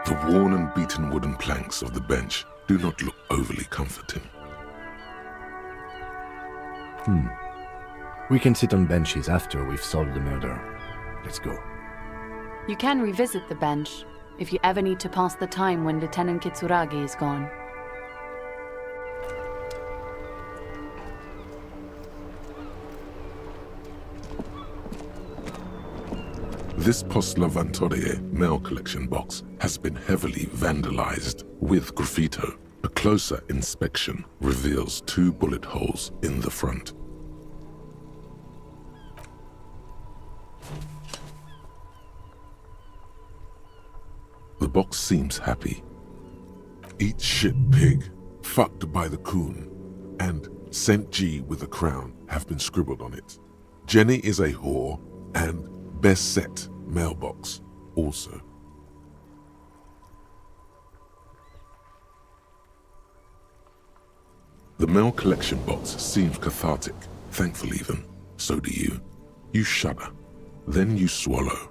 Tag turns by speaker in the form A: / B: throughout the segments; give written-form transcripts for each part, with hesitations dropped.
A: The worn and beaten wooden planks of the bench do not look overly comforting.
B: We can sit on benches after we've solved the murder. Let's go.
C: You can revisit the bench if you ever need to pass the time when Lieutenant Kitsuragi is gone.
A: This Post Lavantorie mail collection box has been heavily vandalized with graffito. A closer inspection reveals 2 bullet holes in the front. The box seems happy. Eat shit pig, fucked by the coon, and St. G with a crown have been scribbled on it. Jenny is a whore, and best set mailbox also. The mail collection box seems cathartic, thankful even. So do you. You shudder, then you swallow.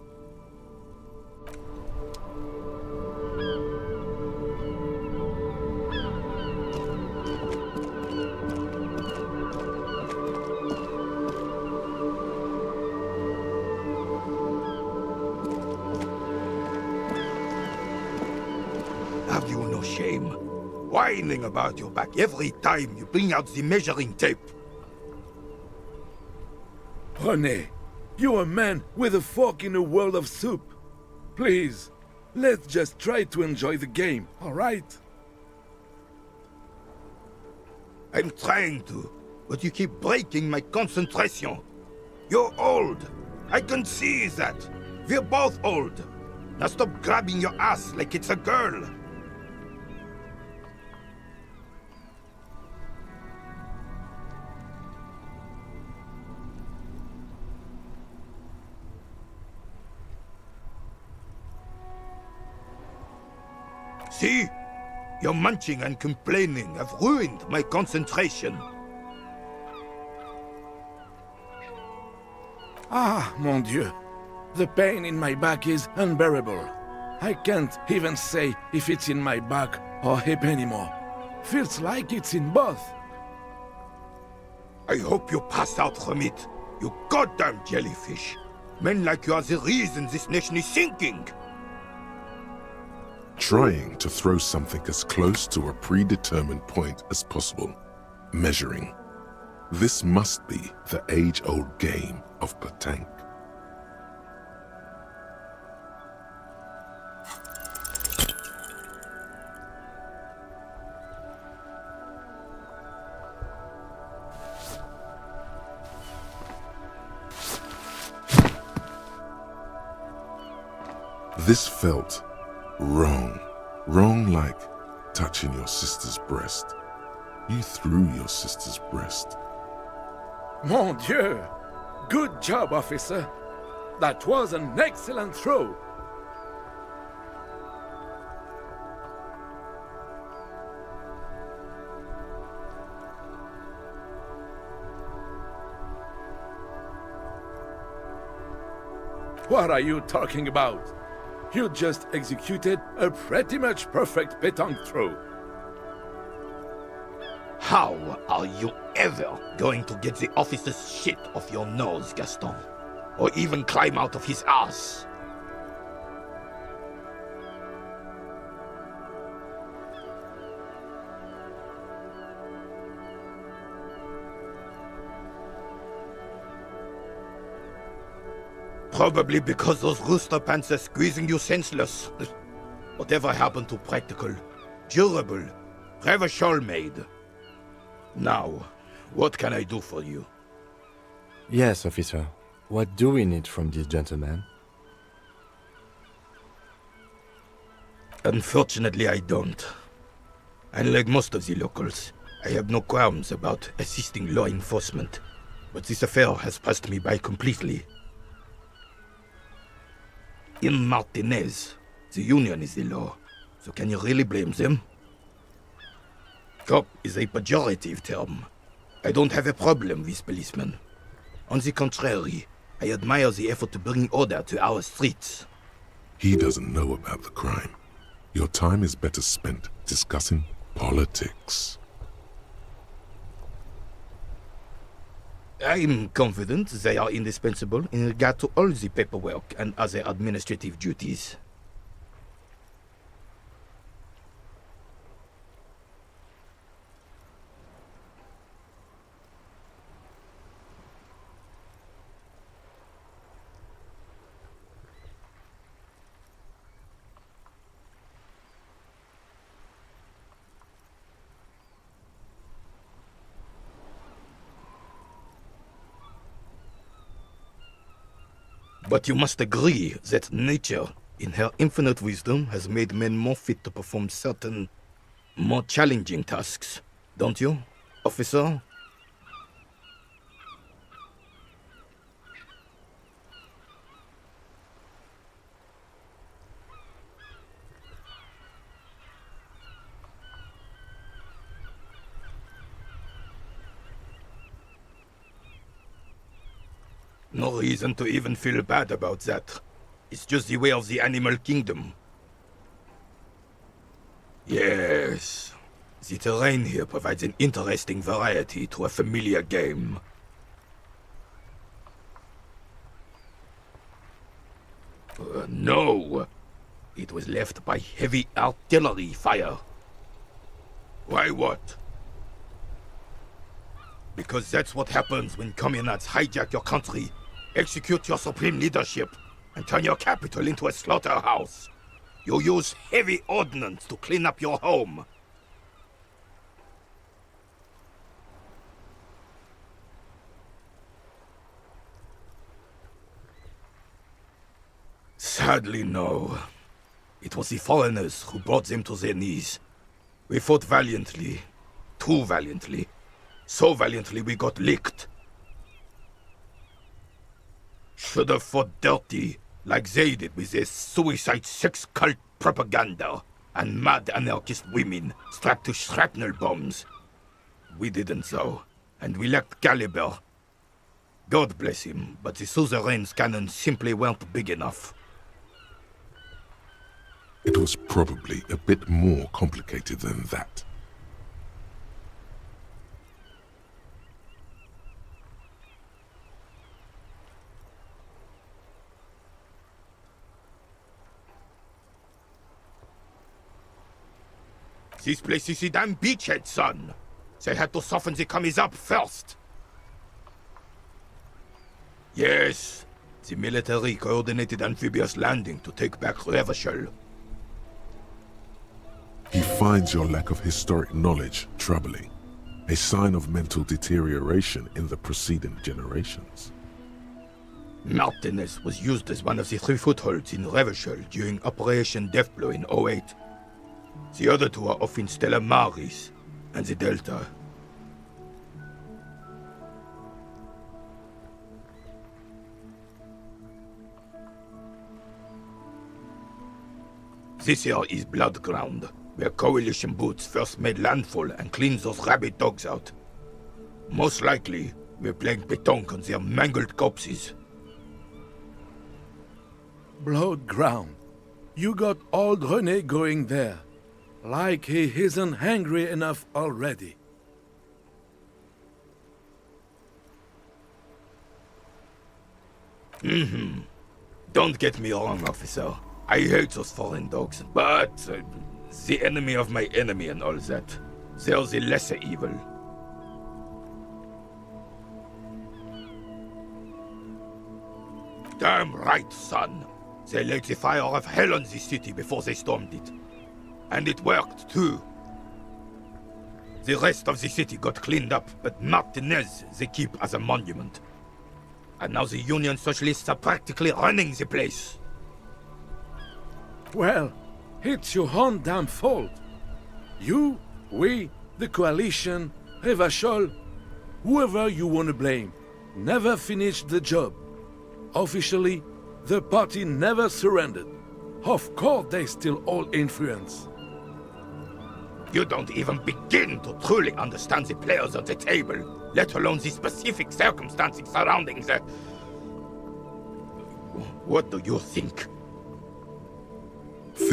D: Have you no shame? Whining about your back every time you bring out the measuring tape.
E: René, you're a man with a fork in a world of soup. Please, let's just try to enjoy the game, all right?
D: I'm trying to, but you keep breaking my concentration. You're old. I can see that. We're both old. Now stop grabbing your ass like it's a girl. See? Your munching and complaining have ruined my concentration.
E: Ah, mon Dieu. The pain in my back is unbearable. I can't even say if it's in my back or hip anymore. Feels like it's in both.
D: I hope you pass out from it, you goddamn jellyfish. Men like you are the reason this nation is sinking.
A: Trying to throw something as close to a predetermined point as possible. Measuring. This must be the age-old game of petanque. This felt wrong. Wrong like touching your sister's breast. You threw your sister's breast.
E: Mon Dieu! Good job, officer. That was an excellent throw. What are you talking about? You just executed a pretty much perfect petanque throw.
D: How are you ever going to get the officer's shit off your nose, Gaston? Or even climb out of his ass? Probably because those rooster pants are squeezing you senseless. Whatever happened to practical, durable, reverchol made? Now, what can I do for you?
B: Yes, officer. What do we need from this gentleman?
D: Unfortunately, I don't. Unlike most of the locals, I have no qualms about assisting law enforcement. But this affair has passed me by completely. In Martinez, the union is the law, so can you really blame them? Cop is a pejorative term. I don't have a problem with policemen. On the contrary, I admire the effort to bring order to our streets.
A: He doesn't know about the crime. Your time is better spent discussing politics.
D: I'm confident they are indispensable in regard to all the paperwork and other administrative duties. But you must agree that nature, in her infinite wisdom, has made men more fit to perform certain, more challenging tasks. Don't you, officer? No reason to even feel bad about that. It's just the way of the animal kingdom. Yes. The terrain here provides an interesting variety to a familiar game. No. It was left by heavy artillery fire. Why what? Because that's what happens when communards hijack your country, execute your supreme leadership, and turn your capital into a slaughterhouse. You use heavy ordnance to clean up your home. Sadly, no. It was the foreigners who brought them to their knees. We fought valiantly. Too valiantly. So valiantly we got licked. Should have fought dirty, like they did with their suicide sex cult propaganda and mad anarchist women strapped to shrapnel bombs. We didn't though, and we lacked caliber. God bless him, but the suzerain's cannons simply weren't big enough.
A: It was probably a bit more complicated than that.
D: This place is a damn beachhead, son. They had to soften the commies up first. Yes, the military coordinated amphibious landing to take back Revachol.
A: He finds your lack of historic knowledge troubling, a sign of mental deterioration in the preceding generations.
D: Martinez was used as one of the 3 footholds in Revachol during Operation Deathblow in 08. The other 2 are off in Stella Maris and the Delta. This here is Blood Ground, where Coalition boots first made landfall and cleaned those rabid dogs out. Most likely, we're playing pétanque on their mangled corpses.
E: Blood ground. You got old René going there. Like he isn't hungry enough already.
D: Don't get me wrong, officer. I hate those foreign dogs, but the enemy of my enemy and all that. They're the lesser evil. Damn right, son. They laid the fire of hell on the city before they stormed it. And it worked, too. The rest of the city got cleaned up, but Martinez they keep as a monument. And now the Union Socialists are practically running the place.
E: Well, it's your own damn fault. You, we, the Coalition, Revachol, whoever you want to blame, never finished the job. Officially, the party never surrendered. Of course they still hold influence.
D: You don't even begin to truly understand the players at the table, let alone the specific circumstances surrounding the... What do you think?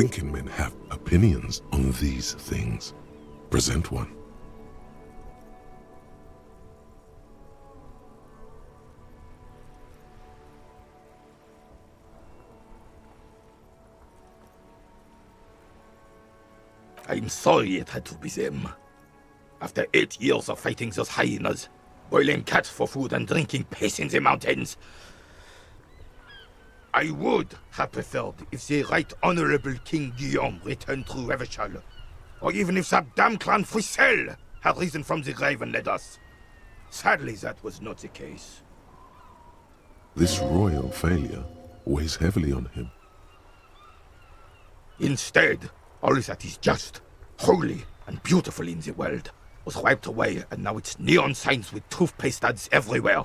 A: thinking men have opinions on these things. Present one.
D: I'm sorry it had to be them. After 8 years of fighting those hyenas, boiling cats for food and drinking piss in the mountains, I would have preferred if the Right Honorable King Guillaume returned through Revachol, or even if that damn clan Frissel had risen from the grave and led us. Sadly, that was not the case.
A: This royal failure weighs heavily on him.
D: Instead, all that is just, holy, and beautiful in the world was wiped away, and now it's neon signs with toothpaste ads everywhere.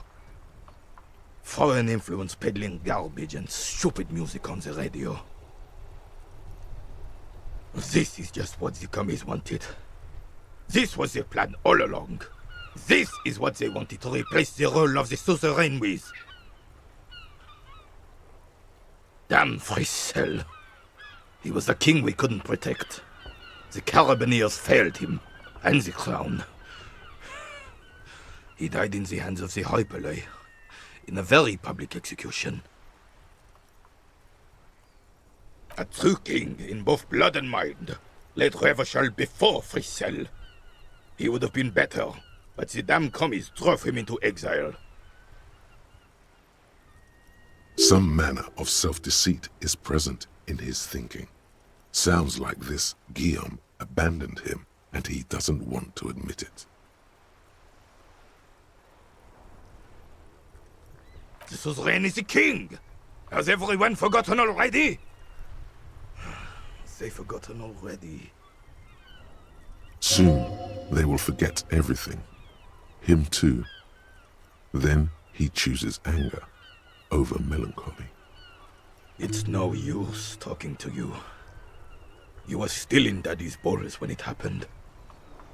D: Foreign influence peddling garbage and stupid music on the radio. This is just what the commies wanted. This was their plan all along. This is what they wanted to replace the role of the suzerain with. Damn Frissel. He was the king we couldn't protect. The Carabineers failed him, and the crown. He died in the hands of the Hyperlay, in a very public execution. A true king in both blood and mind led Revachol before Frissel. He would have been better, but the damn commies drove him into exile.
A: Some manner of self-deceit is present in his thinking. Sounds like this Guillaume abandoned him, and he doesn't want to admit it.
D: The suzerain is the king! Has everyone forgotten already? They've forgotten already.
A: Soon, they will forget everything. Him too. Then he chooses anger over melancholy.
D: It's no use talking to you. You were still in Daddy's balls when it happened.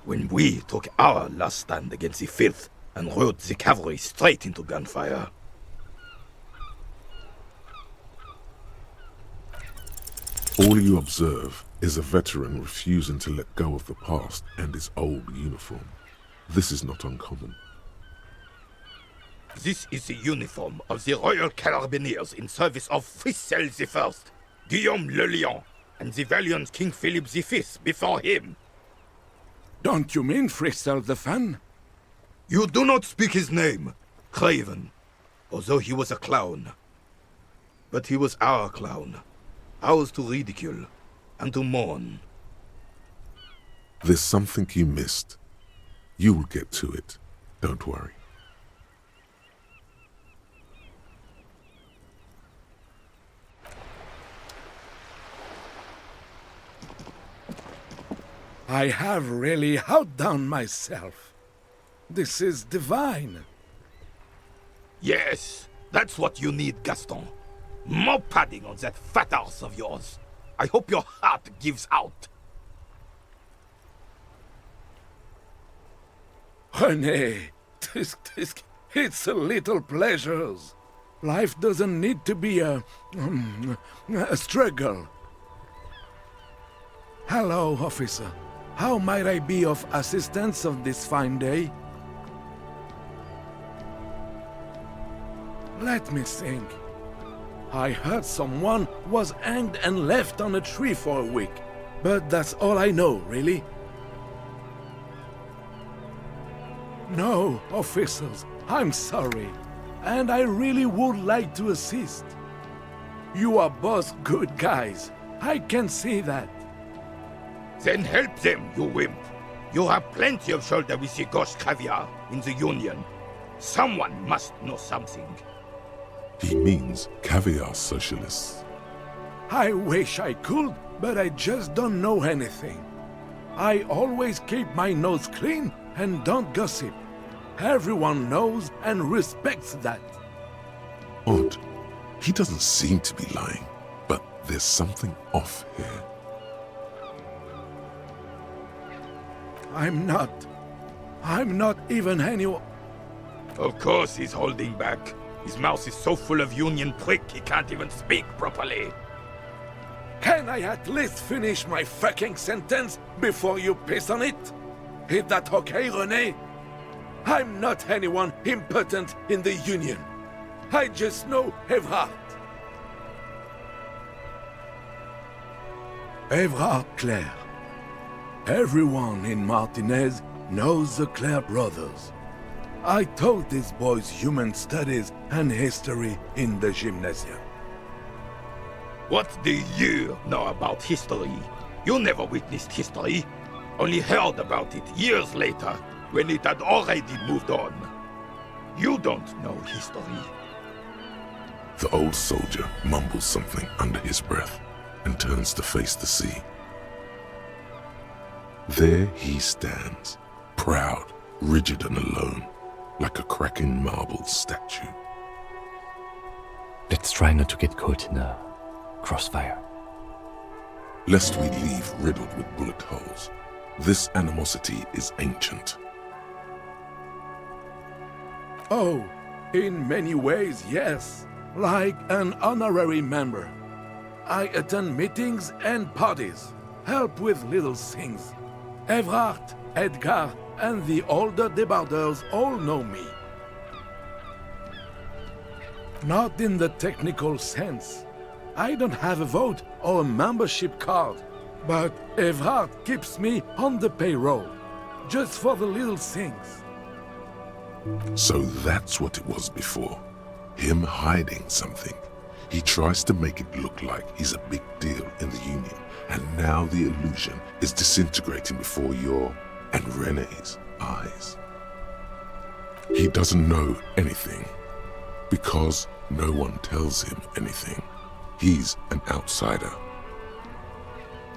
D: When we took our last stand against the filth and rode the cavalry straight into gunfire.
A: All you observe is a veteran refusing to let go of the past and his old uniform. This is not uncommon.
D: This is the uniform of the Royal Carabineers in service of Frissel I, Guillaume le Lion, and the valiant King Philip V before him.
E: Don't you mean Frissel the Fan?
D: You do not speak his name, Craven, although he was a clown. But he was our clown, ours to ridicule and to mourn.
A: There's something you missed. You will get to it. Don't worry.
E: I have really outdone myself. This is divine.
D: Yes, that's what you need, Gaston. More padding on that fat arse of yours. I hope your heart gives out.
E: René, it's a little pleasures. Life doesn't need to be a struggle. Hello, officer. How might I be of assistance on this fine day? Let me think. I heard someone was hanged and left on a tree for a week, but that's all I know, really. No, officers, I'm sorry, and I really would like to assist. You are both good guys, I can see that.
D: Then help them, you wimp. You have plenty of shoulder with the gauche caviar in the Union. Someone must know something.
A: He means caviar socialists.
E: I wish I could, but I just don't know anything. I always keep my nose clean and don't gossip. Everyone knows and respects that.
A: Odd. He doesn't seem to be lying, but there's something off here.
E: I'm not even anyone.
D: Of course he's holding back. His mouth is so full of Union prick he can't even speak properly.
E: Can I at least finish my fucking sentence before you piss on it? Is that okay, René? I'm not anyone important in the Union. I just know Evrard. Evrard Clare. Everyone in Martinez knows the Clare brothers. I taught these boys human studies and history in the gymnasium.
D: What do you know about history? You never witnessed history. Only heard about it years later, when it had already moved on. You don't know history.
A: The old soldier mumbles something under his breath and turns to face the sea. There he stands, proud, rigid and alone, like a cracking marble statue.
B: Let's try not to get caught in a crossfire.
A: Lest we leave riddled with bullet holes, this animosity is ancient.
E: Oh, in many ways, yes. Like an honorary member. I attend meetings and parties, help with little things. Evrard, Edgar, and the older debarders all know me. Not in the technical sense. I don't have a vote or a membership card, but Evrard keeps me on the payroll, just for the little things.
A: So that's what it was before. Him hiding something. He tries to make it look like he's a big deal in the Union, and now the illusion is disintegrating before your and René's eyes. He doesn't know anything, because no one tells him anything. He's an outsider.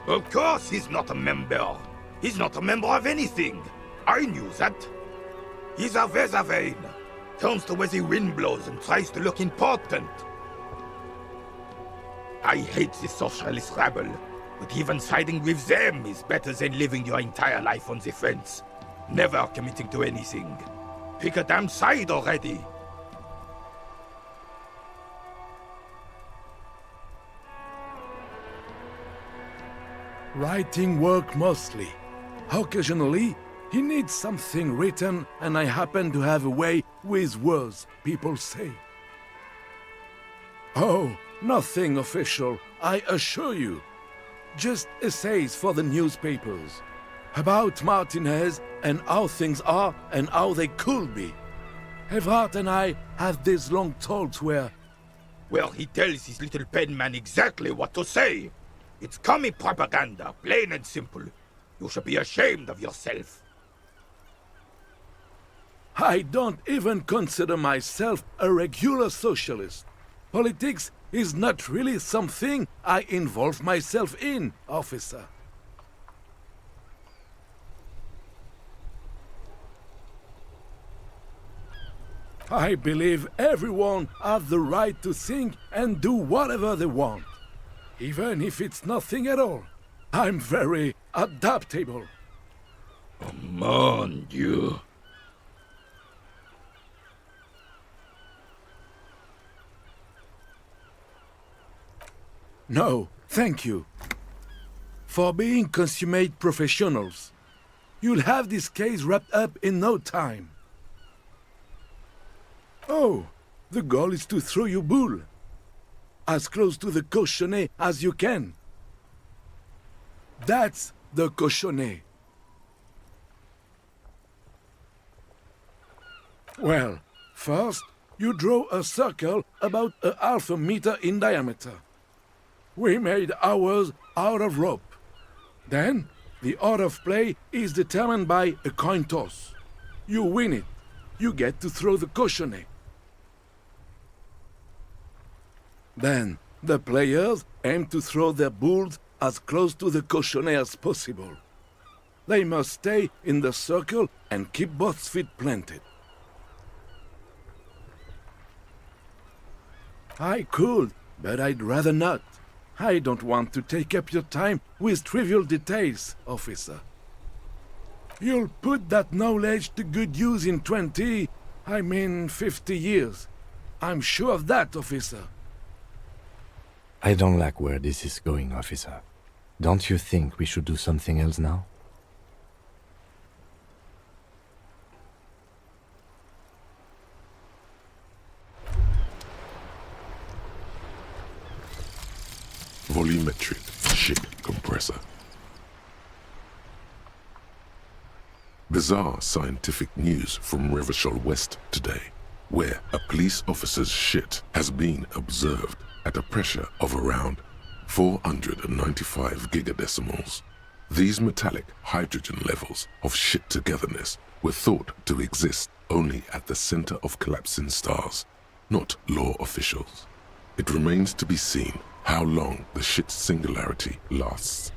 D: Of course he's not a member. He's not a member of anything. I knew that. He's a Vezavein. Turns to where the wind blows and tries to look important. I hate the socialist rabble, but even siding with them is better than living your entire life on the fence, never committing to anything. Pick a damn side already.
E: Writing work mostly. Occasionally, he needs something written, and I happen to have a way with words, people say. Oh, nothing official, I assure you. Just essays for the newspapers. About Martinez and how things are and how they could be. Evrard and I have these long talks where...
D: Well, he tells his little penman exactly what to say. It's commie propaganda, plain and simple. You should be ashamed of yourself.
E: I don't even consider myself a regular socialist. Politics is not really something I involve myself in, officer. I believe everyone has the right to think and do whatever they want, even if it's nothing at all. I'm very adaptable.
D: Mon Dieu.
E: No, thank you. For being consummate professionals. You'll have this case wrapped up in no time. Oh, the goal is to throw your bull. As close to the cochonnet as you can. That's the cochonnet. Well, first, you draw a circle about a half a meter in diameter. We made ours out of rope. Then, the order of play is determined by a coin toss. You win it. You get to throw the cochonnet. Then, the players aim to throw their bulls as close to the cochonnet as possible. They must stay in the circle and keep both feet planted. I could, but I'd rather not. I don't want to take up your time with trivial details, officer. You'll put that knowledge to good use in 50 years. I'm sure of that, officer.
B: I don't like where this is going, officer. Don't you think we should do something else now?
A: Volumetric ship compressor. Bizarre scientific news from Revachol West today, where a police officer's shit has been observed at a pressure of around 495 gigadecimals. These metallic hydrogen levels of shit togetherness were thought to exist only at the center of collapsing stars, not law officials. It remains to be seen how long the shit singularity lasts.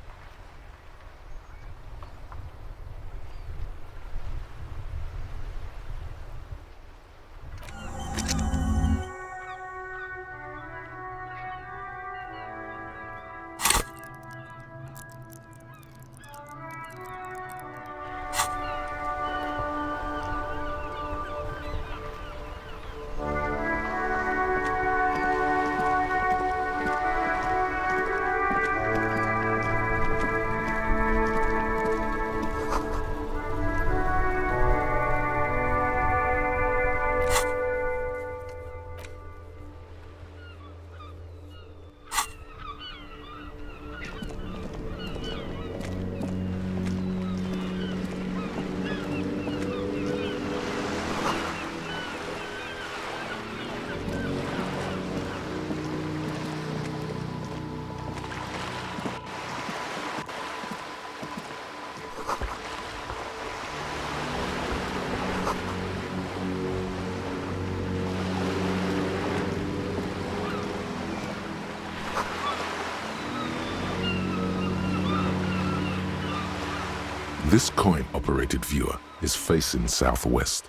A: This coin-operated viewer is facing southwest.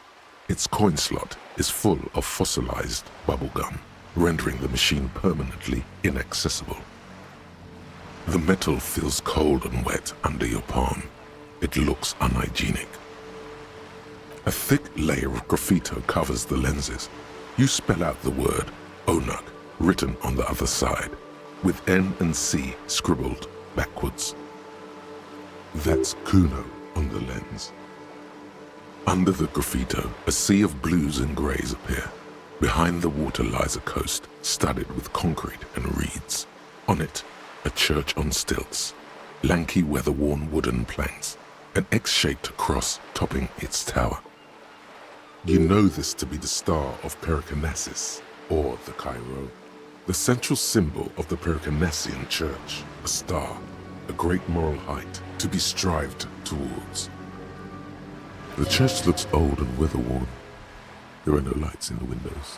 A: Its coin slot is full of fossilized bubblegum, rendering the machine permanently inaccessible. The metal feels cold and wet under your palm. It looks unhygienic. A thick layer of graffito covers the lenses. You spell out the word Onuk written on the other side, with N and C scribbled backwards. That's Kuno on the lens. Under the graffito, a sea of blues and greys appear. Behind the water lies a coast studded with concrete and reeds. On it, a church on stilts, lanky weather-worn wooden planks, an X-shaped cross topping its tower. You know this to be the star of Pericarnassus, or the Cairo, the central symbol of the Pericarnassian church, a star, a great moral height to be strived towards. The church looks old and weather-worn. There are no lights in the windows.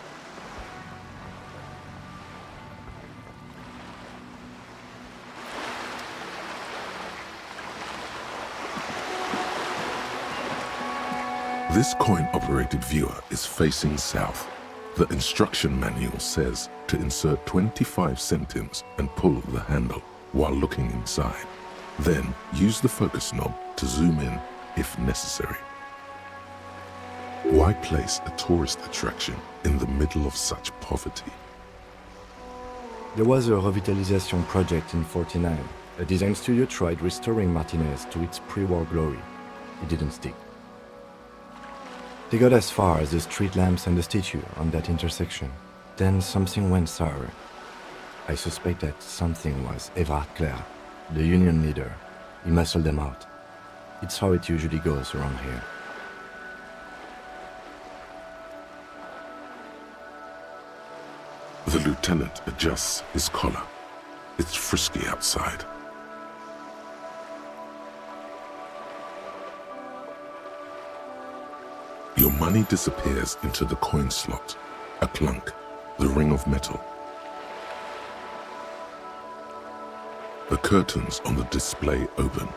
A: This coin-operated viewer is facing south. The instruction manual says to insert 25 centimes and pull the handle while looking inside. Then use the focus knob to zoom in if necessary. Why place a tourist attraction in the middle of such poverty?
B: There was a revitalization project in '49. A design studio tried restoring Martinez to its pre-war glory. It didn't stick. They got as far as the street lamps and the statue on that intersection. Then something went sour. I suspect that something was Everard Clare, the union leader. He muscled them out. It's how it usually goes around here.
A: The lieutenant adjusts his collar. It's frisky outside. Your money disappears into the coin slot. A clunk, the ring of metal. The curtains on the display open.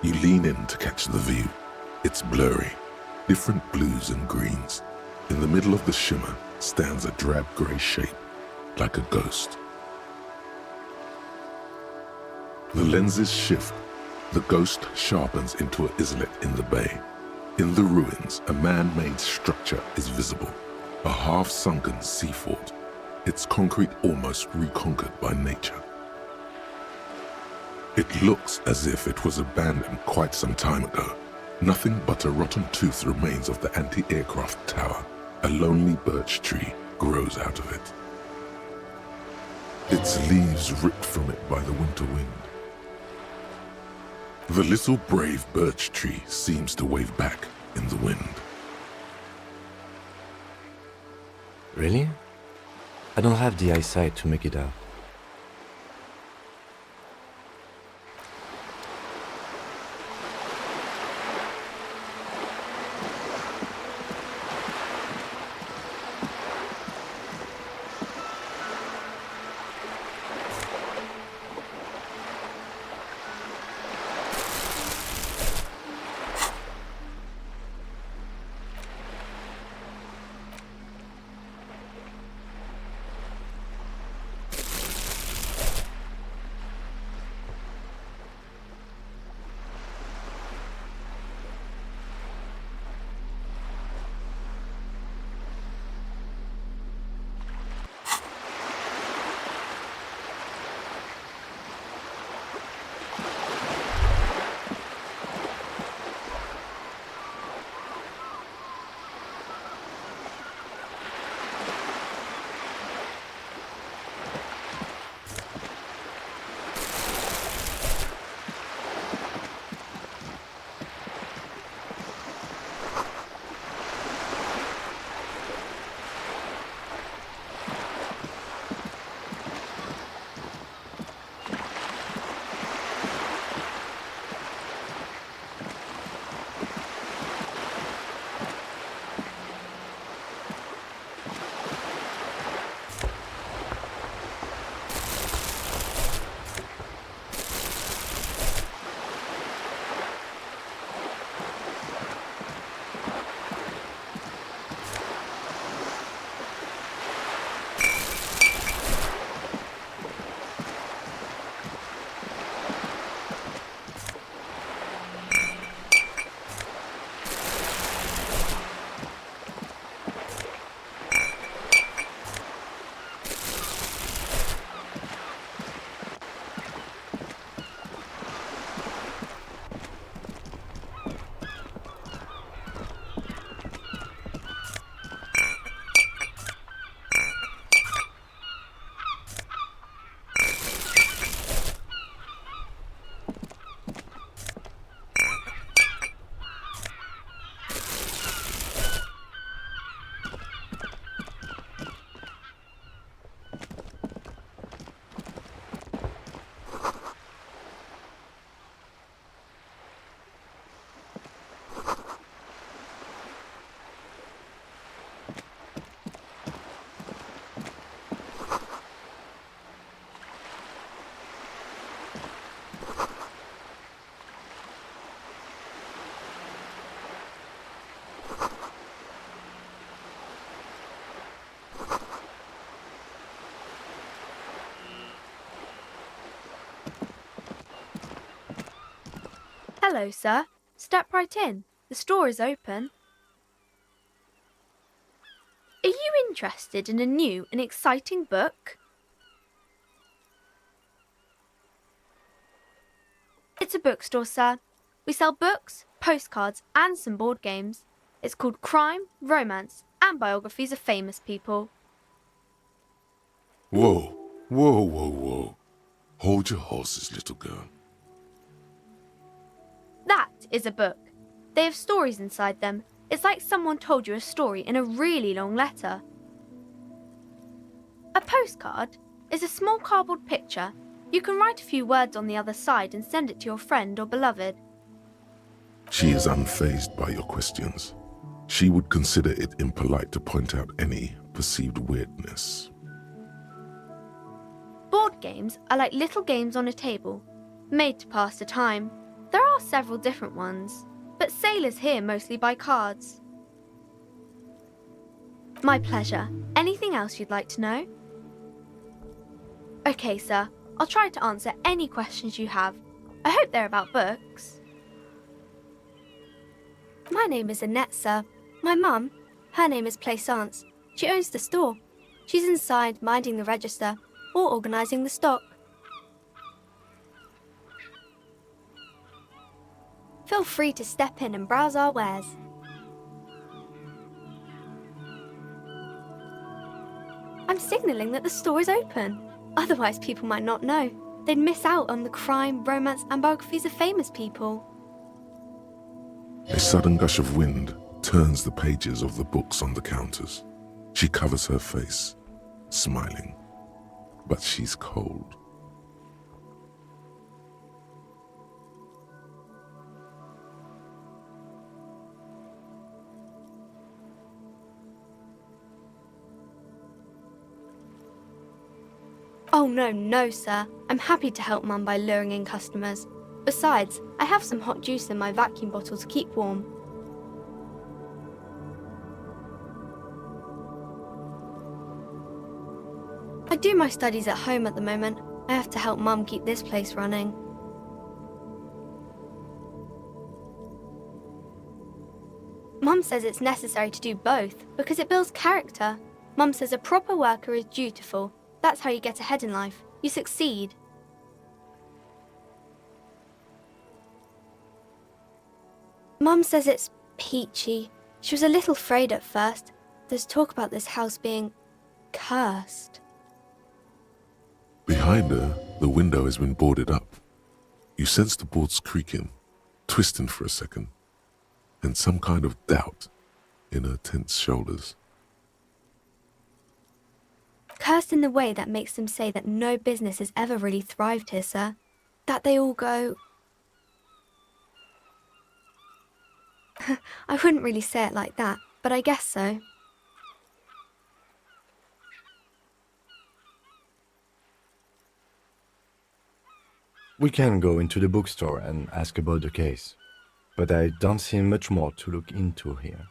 A: You lean in to catch the view. It's blurry, different blues and greens. In the middle of the shimmer stands a drab grey shape, like a ghost. The lenses shift. The ghost sharpens into an islet in the bay. In the ruins, a man-made structure is visible, a half-sunken sea fort, its concrete almost reconquered by nature. It looks as if it was abandoned quite some time ago. Nothing but a rotten tooth remains of the anti-aircraft tower. A lonely birch tree grows out of it. Its leaves ripped from it by the winter wind. The little brave birch tree seems to wave back in the wind.
B: Really? I don't have the eyesight to make it out.
F: Hello, sir. Step right in. The store is open. Are you interested in a new and exciting book? It's a bookstore, sir. We sell books, postcards, and some board games. It's called Crime, Romance, and Biographies of Famous People.
A: Whoa, whoa, whoa, whoa. Hold your horses, little girl.
F: That is a book. They have stories inside them. It's like someone told you a story in a really long letter. A postcard is a small cardboard picture. You can write a few words on the other side and send it to your friend or beloved.
A: She is unfazed by your questions. She would consider it impolite to point out any perceived weirdness.
F: Board games are like little games on a table, made to pass the time. There are several different ones, but sailors here mostly buy cards. My pleasure. Anything else you'd like to know? Okay, sir. I'll try to answer any questions you have. I hope they're about books.
G: My name is Annette, sir. My mum, her name is Plaisance. She owns the store. She's inside minding the register or organising the stock.
F: Feel free to step in and browse our wares. I'm signalling that the store is open. Otherwise, people might not know. They'd miss out on the crime, romance, and biographies of famous people.
A: A sudden gush of wind turns the pages of the books on the counters. She covers her face, smiling, but she's cold.
F: Oh no, sir. I'm happy to help Mum by luring in customers. Besides, I have some hot juice in my vacuum bottle to keep warm. I do my studies at home at the moment. I have to help Mum keep this place running. Mum says it's necessary to do both because it builds character. Mum says a proper worker is dutiful. That's how you get ahead in life. You succeed. Mum says it's peachy. She was a little afraid at first. There's talk about this house being cursed.
A: Behind her, the window has been boarded up. You sense the boards creaking, twisting for a second, and some kind of doubt in her tense shoulders.
F: Cursed in the way that makes them say that no business has ever really thrived here, sir. That they all go... I wouldn't really say it like that, but I guess so.
B: We can go into the bookstore and ask about the case, but I don't see much more to look into here.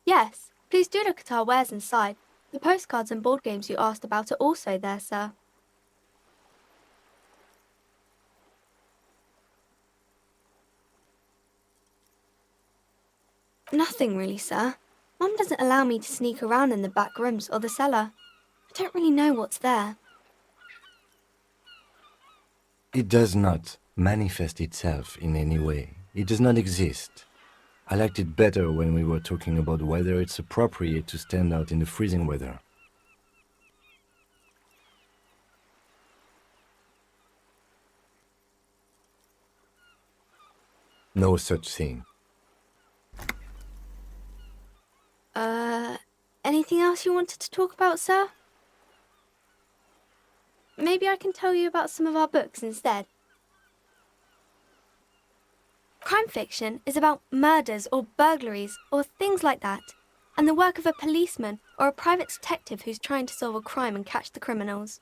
F: Yes, please do look at our wares inside. The postcards and board games you asked about are also there, sir. Nothing really, sir. Mum doesn't allow me to sneak around in the back rooms or the cellar. I don't really know what's there.
B: It does not manifest itself in any way. It does not exist. I liked it better when we were talking about whether it's appropriate to stand out in the freezing weather. No such thing.
F: Anything else you wanted to talk about, sir? Maybe I can tell you about some of our books instead. Crime fiction is about murders or burglaries or things like that, and the work of a policeman or a private detective who's trying to solve a crime and catch the criminals.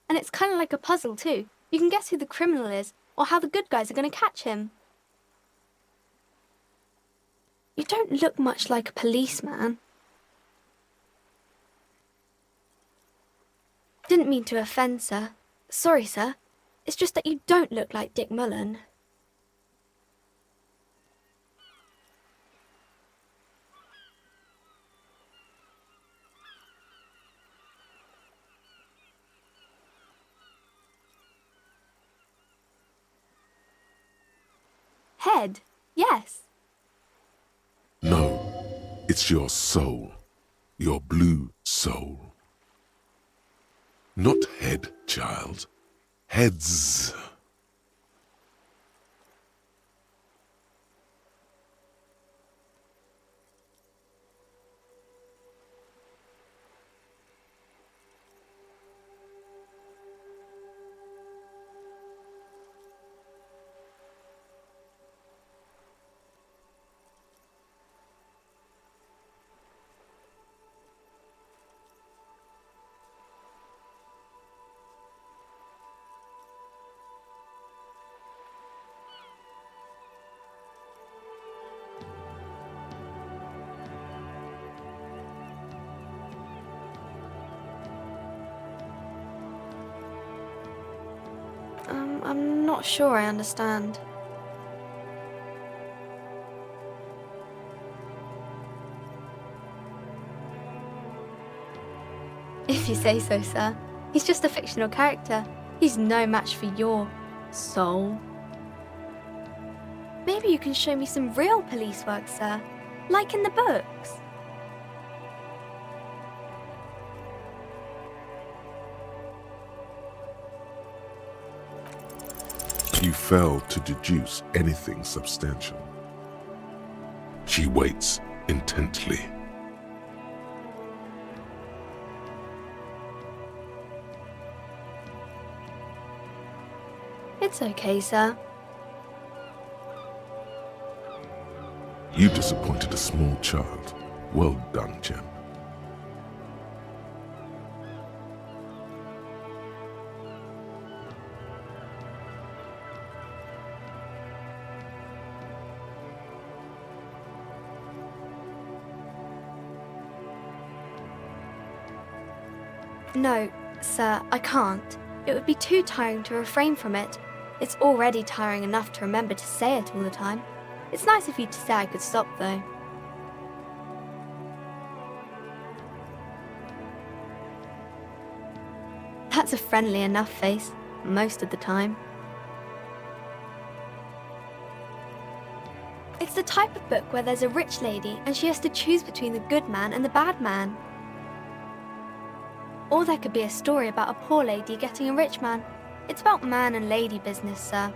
F: And it's kind of like a puzzle too. You can guess who the criminal is or how the good guys are going to catch him. You don't look much like a policeman. Didn't mean to offend, sir. Sorry, sir. It's just that you don't look like Dick Mullen. Head, yes.
A: No, it's your soul, your blue soul. Not head, child. Heads.
F: I'm not sure I understand. If you say so, sir. He's just a fictional character. He's no match for your soul. Maybe you can show me some real police work, sir. Like in the books.
A: You fail to deduce anything substantial. She waits intently.
F: It's okay, sir.
A: You disappointed a small child. Well done, Jem.
F: No, sir, I can't. It would be too tiring to refrain from it. It's already tiring enough to remember to say it all the time. It's nice of you to say I could stop, though. That's a friendly enough face, most of the time. It's the type of book where there's a rich lady and she has to choose between the good man and the bad man. Or there could be a story about a poor lady getting a rich man. It's about man and lady business, sir.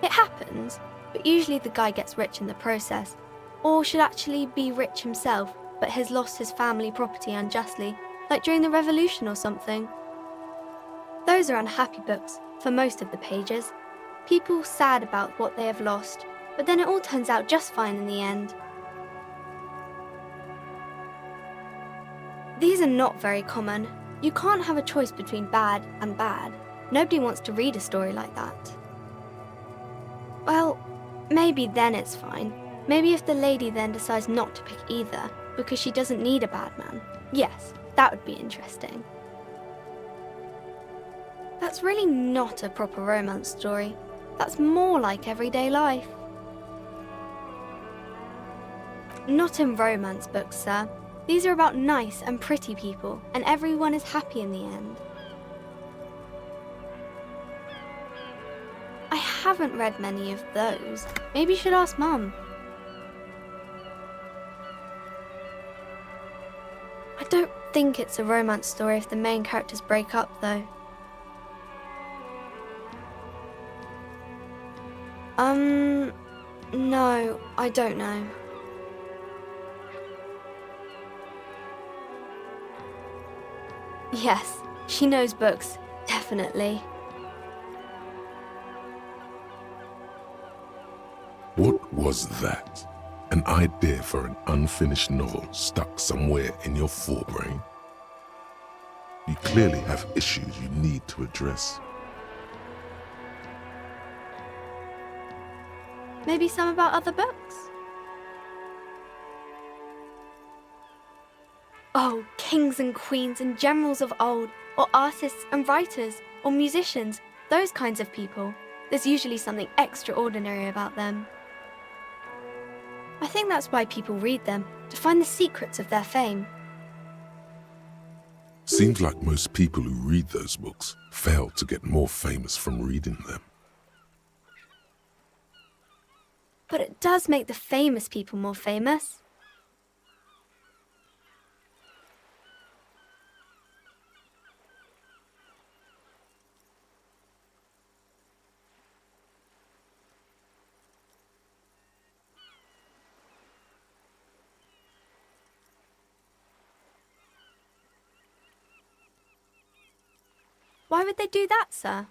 F: It happens, but usually the guy gets rich in the process, or should actually be rich himself, but has lost his family property unjustly, like during the revolution or something. Those are unhappy books, for most of the pages. People sad about what they have lost, but then it all turns out just fine in the end. These are not very common. You can't have a choice between bad and bad. Nobody wants to read a story like that. Well, maybe then it's fine. Maybe if the lady then decides not to pick either, because she doesn't need a bad man. Yes, that would be interesting. That's really not a proper romance story. That's more like everyday life. Not in romance books, sir. These are about nice and pretty people, and everyone is happy in the end. I haven't read many of those. Maybe you should ask Mum. I don't think it's a romance story if the main characters break up, though. No, I don't know. Yes, she knows books, definitely.
A: What was that? An idea for an unfinished novel stuck somewhere in your forebrain? You clearly have issues you need to address.
F: Maybe some about other books? Oh, kings and queens and generals of old, or artists and writers, or musicians, those kinds of people. There's usually something extraordinary about them. I think that's why people read them, to find the secrets of their fame.
A: Seems like most people who read those books fail to get more famous from reading them.
F: But it does make the famous people more famous. Why would they do that, sir?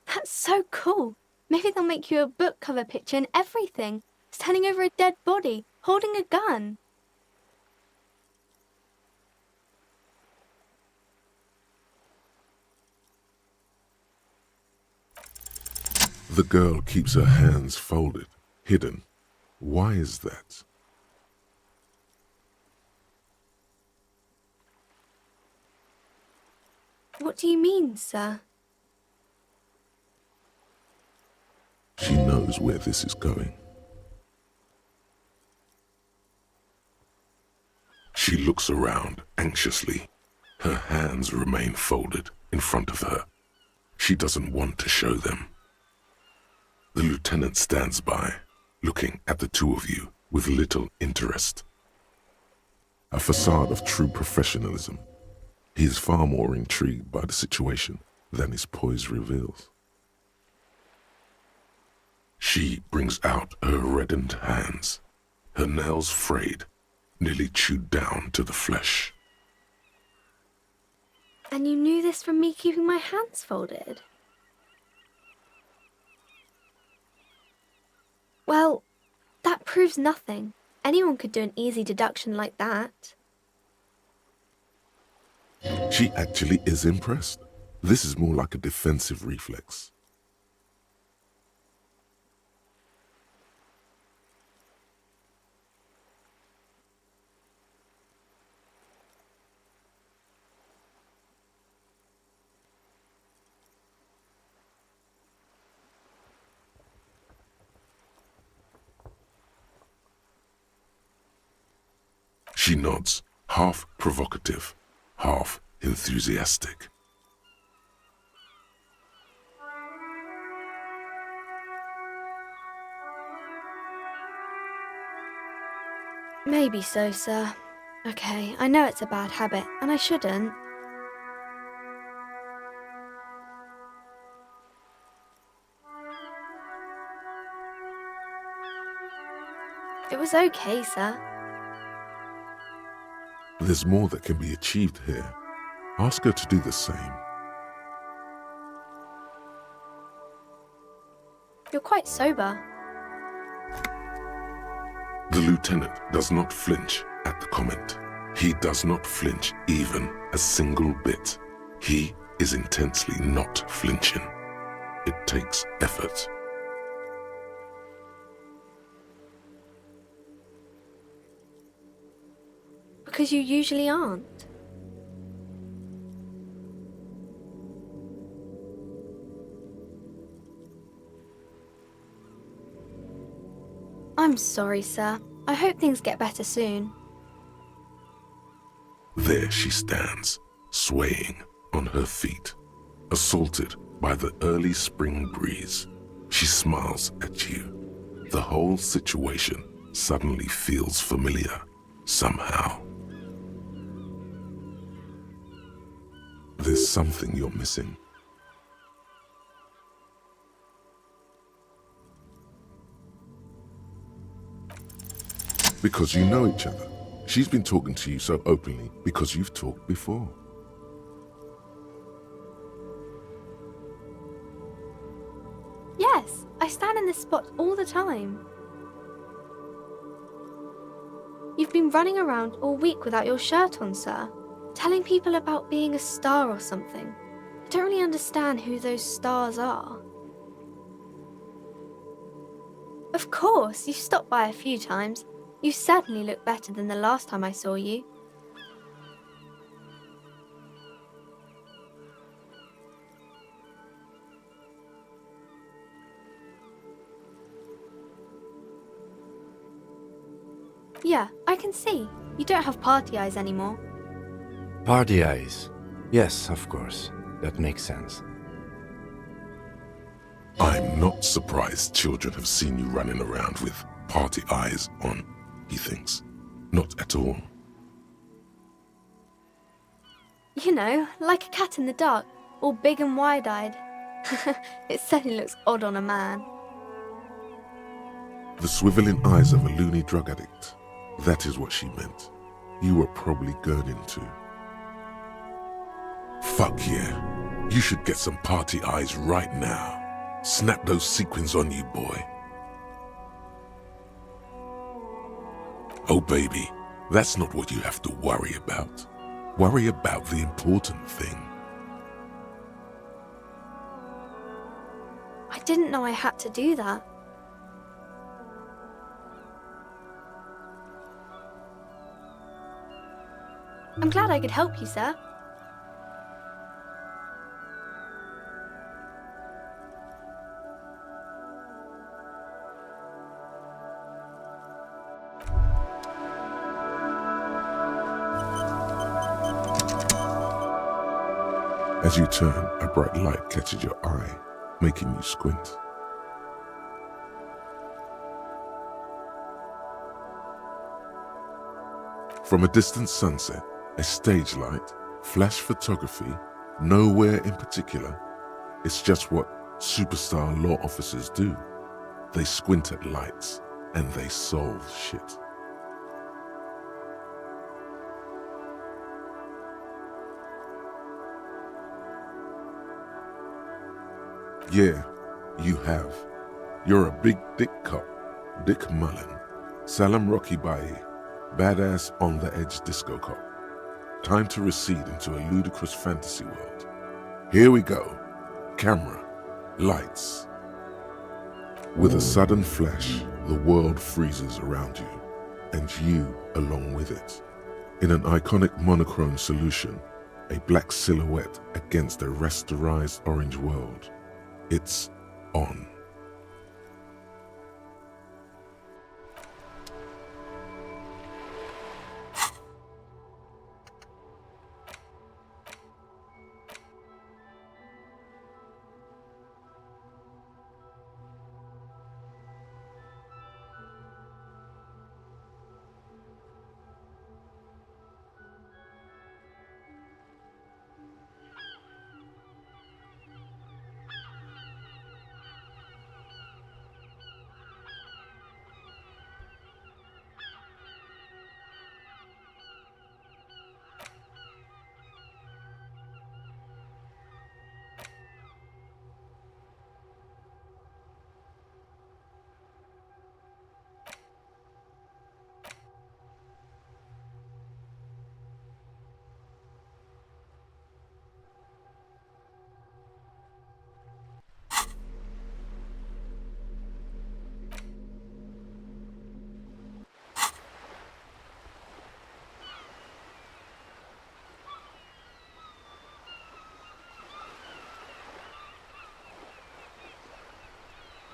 F: That's so cool. Maybe they'll make you a book cover picture and everything. Standing over a dead body, holding a gun.
A: The girl keeps her hands folded, hidden, Why is that?
F: What do you mean, sir?
A: She knows where this is going. She looks around anxiously. Her hands remain folded in front of her. She doesn't want to show them. The lieutenant stands by, looking at the two of you with little interest. A facade of true professionalism. He is far more intrigued by the situation than his poise reveals. She brings out her reddened hands, her nails frayed, nearly chewed down to the flesh.
F: And you knew this from me keeping my hands folded? Well, that proves nothing. Anyone could do an easy deduction like that.
A: She actually is impressed. This is more like a defensive reflex. She nods, half provocative, half enthusiastic.
F: Maybe so, sir. Okay, I know it's a bad habit, and I shouldn't. It was okay, sir.
A: There's more that can be achieved here. Ask her to do the same.
F: You're quite sober.
A: The lieutenant does not flinch at the comment. He does not flinch even a single bit. He is intensely not flinching. It takes effort.
F: Because you usually aren't. I'm sorry, sir. I hope things get better soon.
A: There she stands, swaying on her feet, assaulted by the early spring breeze. She smiles at you. The whole situation suddenly feels familiar, somehow. There's something you're missing. Because you know each other. She's been talking to you so openly because you've talked before.
F: Yes, I stand in this spot all the time. You've been running around all week without your shirt on, sir, telling people about being a star or something. I don't really understand who those stars are. Of course, you've stopped by a few times. You certainly look better than the last time I saw you. Yeah, I can see. You don't have party eyes anymore.
B: Party eyes. Yes, of course. That makes sense.
A: I'm not surprised children have seen you running around with party eyes on, he thinks. Not at all.
F: You know, like a cat in the dark, all big and wide-eyed. It certainly looks odd on a man.
A: The swiveling eyes of a loony drug addict. That is what she meant. You were probably gurning too. Fuck yeah. You should get some party eyes right now. Snap those sequins on you, boy. Oh baby, that's not what you have to worry about. Worry about the important thing.
F: I didn't know I had to do that. I'm glad I could help you, sir.
A: As you turn, a bright light catches your eye, making you squint. From a distant sunset, a stage light, flash photography, nowhere in particular. It's just what superstar law officers do. They squint at lights and they solve shit. Yeah, you have. You're a big dick cop, Dick Mullen, Salam Rocky Baye, badass on-the-edge disco cop. Time to recede into a ludicrous fantasy world. Here we go. Camera, lights. With a sudden flash, the world freezes around you, and you along with it. In an iconic monochrome solution, a black silhouette against a rasterized orange world. It's on.